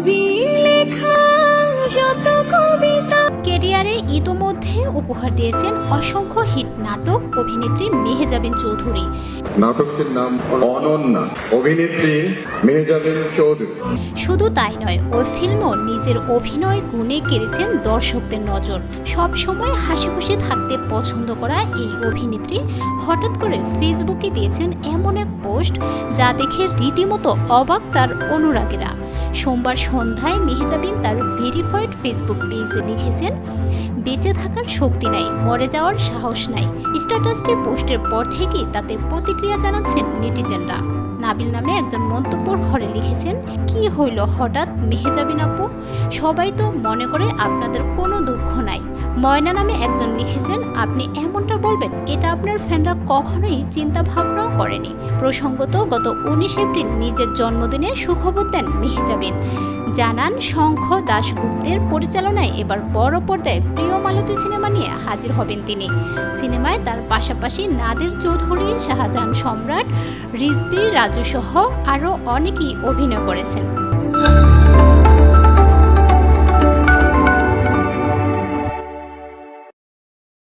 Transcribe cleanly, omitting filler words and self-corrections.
কবির লেখা যত কবিতা। ক্যারিয়ারে ইতোমধ্যে উপহার দিয়েছেন অসংখ্য হিট নাটক অভিনেত্রী মেহেজাবিন চৌধুরী। নাটকটির নাম অনন্যা, অভিনেত্রী মেহেজাবিন চৌধুরী। শুধু তাই নয়, ওই ফিল্মও নিজের অভিনয় গুণে কেড়েছেন দর্শকদের নজর। সব সময় হাসি খুশি থাকতে পছন্দ করা এই অভিনেত্রী হঠাৎ করে ফেসবুকে দিয়েছেন এমন এক পোস্ট যা দেখে রীতিমতো অবাক তার অনুরাগীরা। সোমবার সন্ধ্যায় মেহেজাবিন তার ভেরিফাইড ফেসবুক পেজে লিখেছেন, বেঁচে থাকার শক্তি নাই, মরে যাওয়ার সাহস নাই। স্ট্যাটাসটি পোস্টের পর থেকেই তাতে প্রতিক্রিয়া জানাচ্ছেন নেটিজেনরা। নাবিল নামে একজন মন্তব্যর ঘরে লিখেছেন, কি হইল হঠাৎ মেহেজাবিন আপু, সবাই তো মনে করে আপনাদের কোনো দুঃখ নাই। ময়না নামে একজন লিখেছেন, আপনি এমনটা বলবেন এটা আপনার ফ্যানরা কখনোই চিন্তা ভাবনাও করেনি। প্রসঙ্গত গত 19 এপ্রিল নিজের জন্মদিনে সুখবর দেন মেহেজাবিন। জানান শঙ্খ দাশগুপ্তের পরিচালনায় এবার বড় পর্দায় প্রিয় মালতী সিনেমা নিয়ে হাজির হবেন তিনি। সিনেমায় তার পাশাপাশি নাদির চৌধুরী, শাহজাহান সম্রাট, রিজভী, রাজু সহ আরও অনেকেই অভিনয় করেছেন।